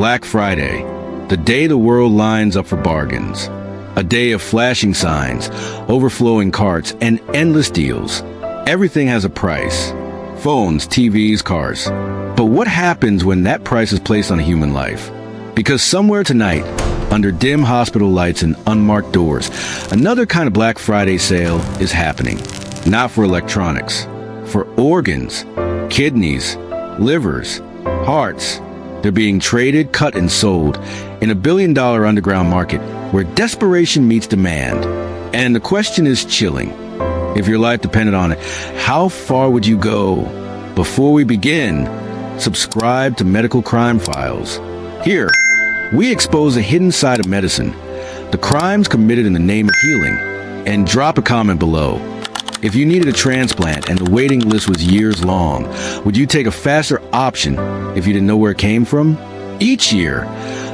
Black Friday, the day the world lines up for bargains. A day of flashing signs, overflowing carts, and endless deals. Everything has a price. Phones, TVs, cars. But what happens when that price is placed on a human life? Because somewhere tonight, under dim hospital lights and unmarked doors, another kind of Black Friday sale is happening. Not for electronics, for organs, kidneys, livers, hearts. They're being traded, cut, and sold in a billion-dollar underground market where desperation meets demand. And the question is chilling. If your life depended on it, how far would you go? Before we begin, subscribe to Medical Crime Files. Here, we expose a hidden side of medicine, the crimes committed in the name of healing, and drop a comment below. If you needed a transplant and the waiting list was years long, would you take a faster option if you didn't know where it came from? Each year,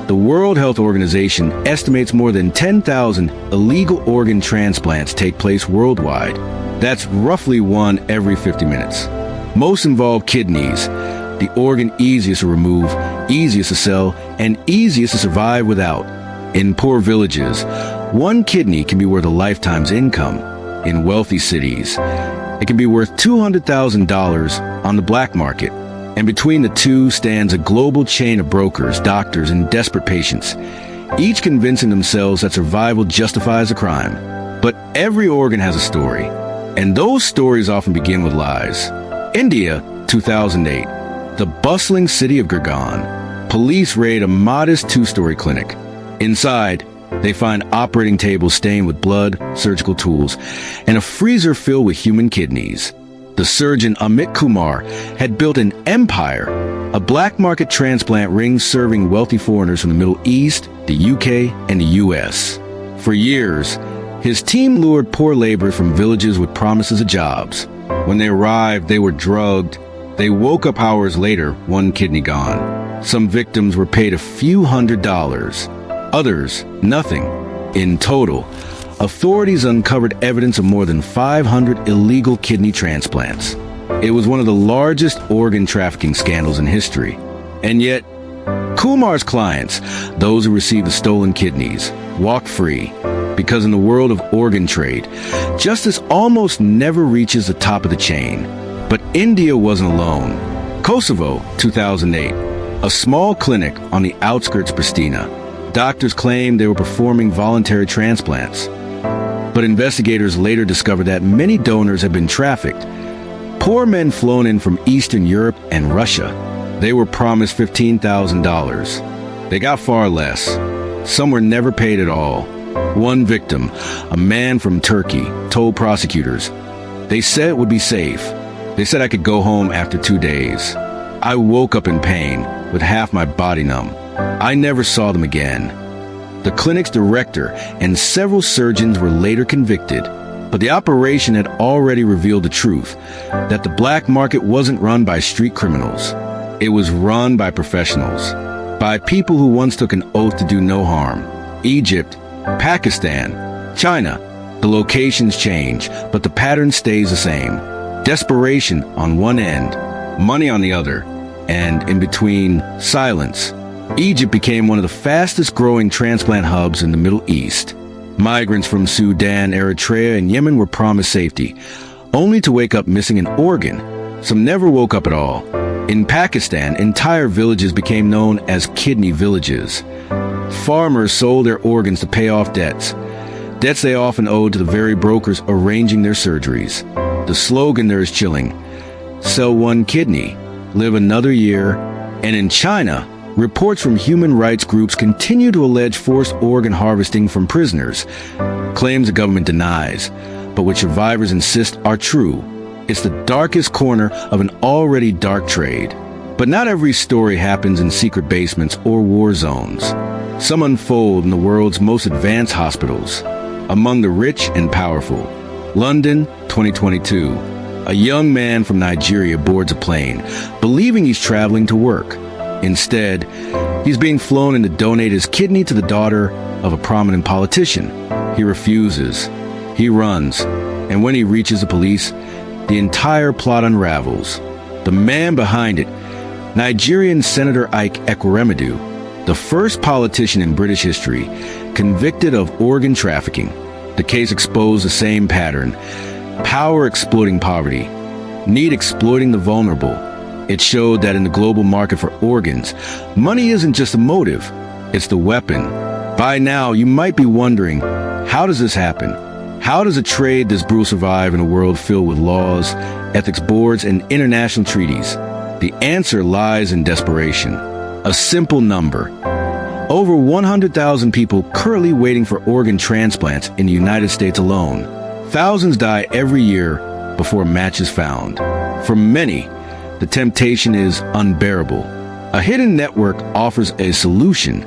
the World Health Organization estimates more than 10,000 illegal organ transplants take place worldwide. That's roughly one every 50 minutes. Most involve kidneys, the organ easiest to remove, easiest to sell, and easiest to survive without. In poor villages, one kidney can be worth a lifetime's income. In wealthy cities, it can be worth $200,000 on the black market. And between the two stands a global chain of brokers, doctors, and desperate patients, each convincing themselves that survival justifies a crime. But every organ has a story, and those stories often begin with lies. India, 2008. The bustling city of Gurgaon. Police raid a modest two-story clinic. Inside, they find operating tables stained with blood, surgical tools, and a freezer filled with human kidneys. The surgeon Amit Kumar had built an empire, a black market transplant ring serving wealthy foreigners from the Middle East, the UK, and the US. For years, his team lured poor laborers from villages with promises of jobs. When they arrived, they were drugged. They woke up hours later, one kidney gone. Some victims were paid a few $100s. Others, nothing. In total, authorities uncovered evidence of more than 500 illegal kidney transplants. It was one of the largest organ trafficking scandals in history. And yet, Kumar's clients, those who received the stolen kidneys, walked free. Because in the world of organ trade, justice almost never reaches the top of the chain. But India wasn't alone. Kosovo, 2008. A small clinic on the outskirts of Pristina. Doctors claimed they were performing voluntary transplants. But investigators later discovered that many donors had been trafficked. Poor men flown in from Eastern Europe and Russia. They were promised $15,000. They got far less. Some were never paid at all. One victim, a man from Turkey, told prosecutors, "They said it would be safe. They said I could go home after 2 days. I woke up in pain, with half my body numb. I never saw them again." The clinic's director and several surgeons were later convicted, but the operation had already revealed the truth, that the black market wasn't run by street criminals. It was run by professionals, by people who once took an oath to do no harm. Egypt, Pakistan, China. The locations change, but the pattern stays the same. Desperation on one end, money on the other, and in between, silence. Egypt became one of the fastest growing transplant hubs in the Middle East. Migrants from Sudan, Eritrea, and Yemen were promised safety, only to wake up missing an organ. Some never woke up at all. In Pakistan, entire villages became known as kidney villages. Farmers sold their organs to pay off debts they often owed to the very brokers arranging their surgeries. The slogan there is chilling: sell one kidney, live another year. And in China, reports from human rights groups continue to allege forced organ harvesting from prisoners, claims the government denies, but which survivors insist are true. It's the darkest corner of an already dark trade. But not every story happens in secret basements or war zones. Some unfold in the world's most advanced hospitals, among the rich and powerful. London, 2022. A young man from Nigeria boards a plane, believing he's traveling to work. Instead, he's being flown in to donate his kidney to the daughter of a prominent politician. He refuses. He runs. And when he reaches the police, the entire plot unravels. The man behind it, Nigerian Senator Ike Ekweremadu, the first politician in British history convicted of organ trafficking. The case exposed the same pattern: power exploiting poverty, need exploiting the vulnerable. It showed that in the global market for organs, money isn't just a motive, it's the weapon. By now, you might be wondering, how does this happen? How does a trade this brutal survive in a world filled with laws, ethics boards, and international treaties? The answer lies in desperation. A simple number: over 100,000 people currently waiting for organ transplants in the United States alone. Thousands die every year before a match is found. For many, the temptation is unbearable. A hidden network offers a solution: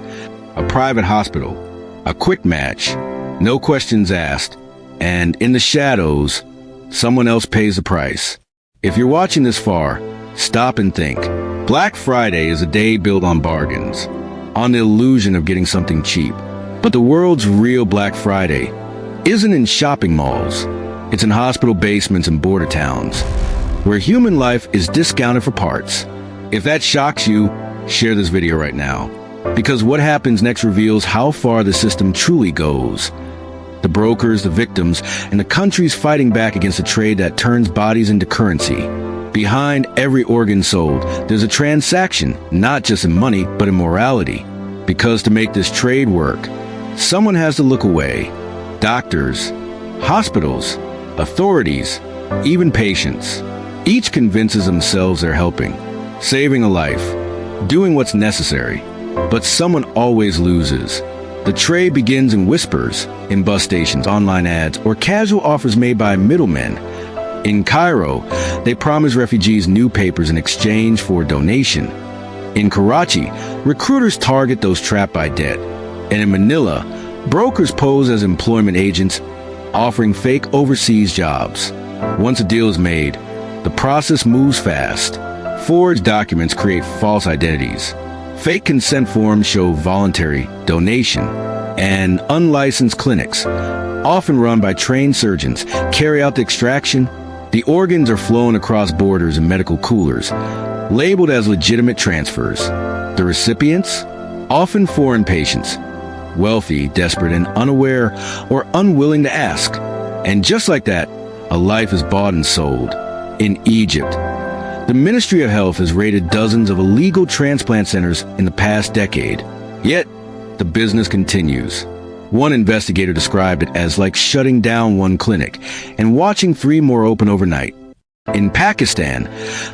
a private hospital, a quick match, no questions asked, and in the shadows, someone else pays the price. If you're watching this far, stop and think. Black Friday is a day built on bargains, on the illusion of getting something cheap. But the world's real Black Friday isn't in shopping malls. It's in hospital basements and border towns, where human life is discounted for parts. If that shocks you, share this video right now, because what happens next reveals how far the system truly goes. The brokers, the victims, and the countries fighting back against a trade that turns bodies into currency. Behind every organ sold, there's a transaction, not just in money, but in morality. Because to make this trade work, someone has to look away. Doctors, hospitals, authorities, even patients. Each convinces themselves they're helping, saving a life, doing what's necessary. But someone always loses. The trade begins in whispers, in bus stations, online ads, or casual offers made by middlemen. In Cairo, they promise refugees new papers in exchange for a donation. In Karachi, recruiters target those trapped by debt. And in Manila, brokers pose as employment agents, offering fake overseas jobs. Once a deal is made, the process moves fast. Forged documents create false identities. Fake consent forms show voluntary donation. And unlicensed clinics, often run by trained surgeons, carry out the extraction. The organs are flown across borders in medical coolers, labeled as legitimate transfers. The recipients? Often foreign patients, wealthy, desperate, and unaware or unwilling to ask. And just like that, a life is bought and sold. In Egypt, the Ministry of Health has raided dozens of illegal transplant centers in the past decade. Yet, the business continues. One investigator described it as like shutting down one clinic and watching 3 more open overnight. In Pakistan,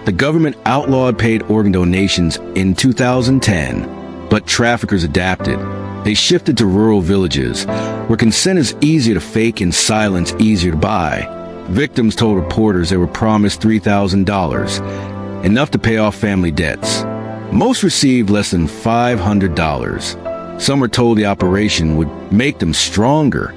the government outlawed paid organ donations in 2010, but traffickers adapted. They shifted to rural villages, where consent is easier to fake and silence easier to buy. Victims told reporters they were promised $3,000, enough to pay off family debts. Most received less than $500. Some were told the operation would make them stronger.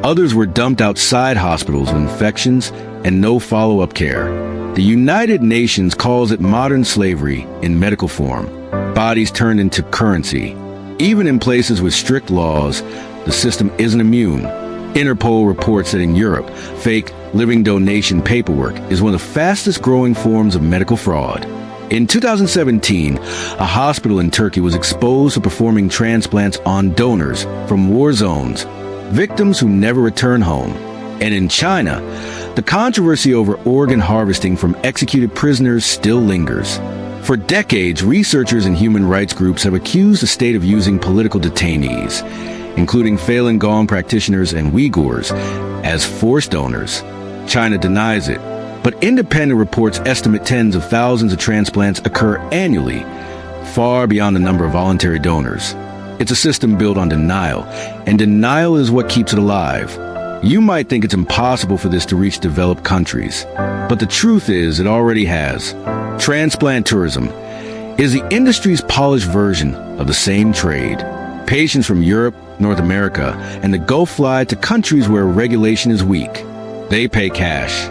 Others were dumped outside hospitals with infections and no follow-up care. The United Nations calls it modern slavery in medical form. Bodies turned into currency. Even in places with strict laws, the system isn't immune. Interpol reports that in Europe, fake living donation paperwork is one of the fastest growing forms of medical fraud. In 2017, a hospital in Turkey was exposed to performing transplants on donors from war zones, victims who never return home. And in China, the controversy over organ harvesting from executed prisoners still lingers. For decades, researchers and human rights groups have accused the state of using political detainees, including Falun Gong practitioners and Uyghurs, as forced donors. China denies it, but independent reports estimate tens of thousands of transplants occur annually, far beyond the number of voluntary donors. It's a system built on denial, and denial is what keeps it alive. You might think it's impossible for this to reach developed countries, but the truth is it already has. Transplant tourism is the industry's polished version of the same trade. Patients from Europe, North America, and the Gulf fly to countries where regulation is weak. They pay cash.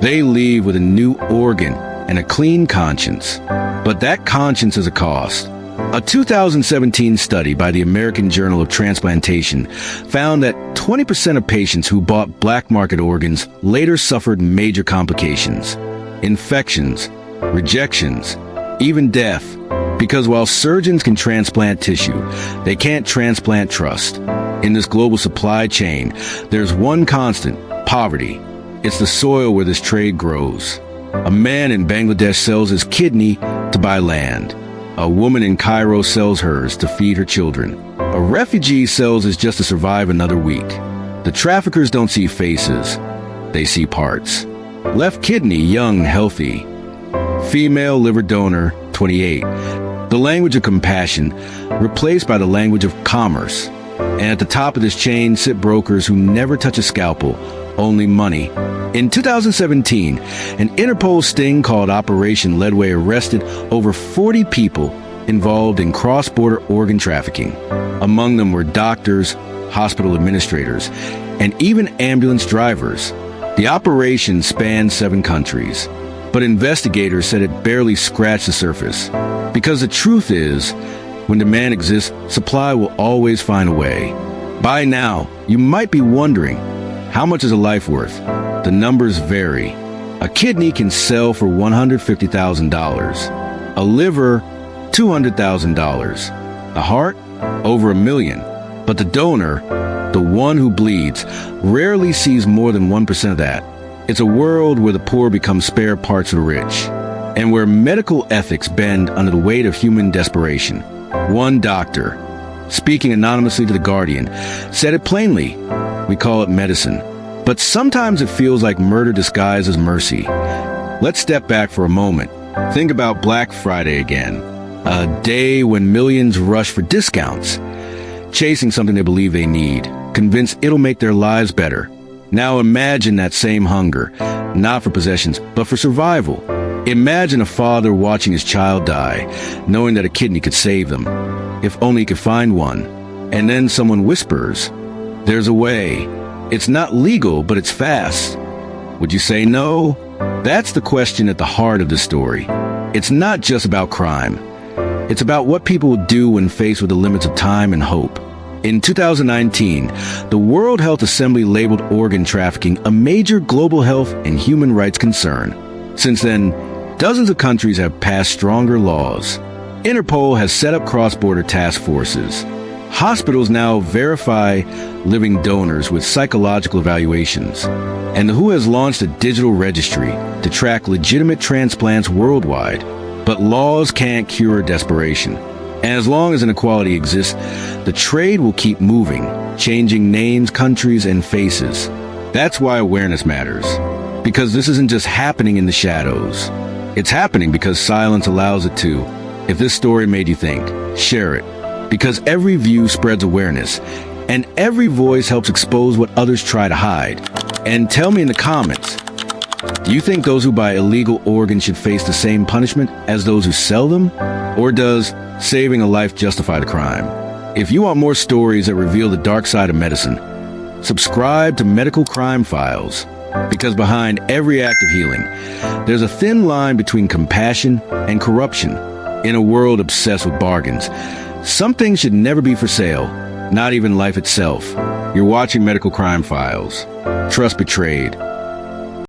They leave with a new organ and a clean conscience. But that conscience is a cost. A 2017 study by the American Journal of Transplantation found that 20% of patients who bought black market organs later suffered major complications, infections, rejections, even death, Because while surgeons can transplant tissue, they can't transplant trust. In this global supply chain, there's one constant: poverty. It's the soil where this trade grows. A man in Bangladesh sells his kidney to buy land. A woman in Cairo sells hers to feed her children. A refugee sells his just to survive another week. The traffickers don't see faces. They see parts. Left kidney, young, healthy. Female liver donor, 28. The language of compassion replaced by the language of commerce. And at the top of this chain sit brokers who never touch a scalpel, only money. In 2017, an Interpol sting called Operation Leadway arrested over 40 people involved in cross-border organ trafficking. Among them were doctors, hospital administrators, and even ambulance drivers. The operation spanned 7 countries, but investigators said it barely scratched the surface. Because the truth is, when demand exists, supply will always find a way. By now, you might be wondering, how much is a life worth? The numbers vary. A kidney can sell for $150,000. A liver, $200,000. A heart, over $1 million. But the donor, the one who bleeds, rarely sees more than 1% of that. It's a world where the poor become spare parts of the rich, and where medical ethics bend under the weight of human desperation. One doctor, speaking anonymously to The Guardian, said it plainly: "We call it medicine, but sometimes it feels like murder disguised as mercy." Let's step back for a moment. Think about Black Friday again, a day when millions rush for discounts, chasing something they believe they need, convinced it'll make their lives better. Now imagine that same hunger, not for possessions, but for survival. Imagine a father watching his child die, knowing that a kidney could save them, if only he could find one. And then someone whispers, "There's a way. It's not legal, but it's fast." Would you say no? That's the question at the heart of the story. It's not just about crime. It's about what people will do when faced with the limits of time and hope. In 2019, the World Health Assembly labeled organ trafficking a major global health and human rights concern. Since then, dozens of countries have passed stronger laws. Interpol has set up cross-border task forces. Hospitals now verify living donors with psychological evaluations. And the WHO has launched a digital registry to track legitimate transplants worldwide. But laws can't cure desperation. And as long as inequality exists, the trade will keep moving, changing names, countries, and faces. That's why awareness matters. Because this isn't just happening in the shadows. It's happening because silence allows it to. If this story made you think, share it. Because every view spreads awareness, and every voice helps expose what others try to hide. And tell me in the comments, do you think those who buy illegal organs should face the same punishment as those who sell them? Or does saving a life justify the crime? If you want more stories that reveal the dark side of medicine, subscribe to Medical Crime Files. Because behind every act of healing, there's a thin line between compassion and corruption. In a world obsessed with bargains, some things should never be for sale, not even life itself. You're watching Medical Crime Files. Trust betrayed.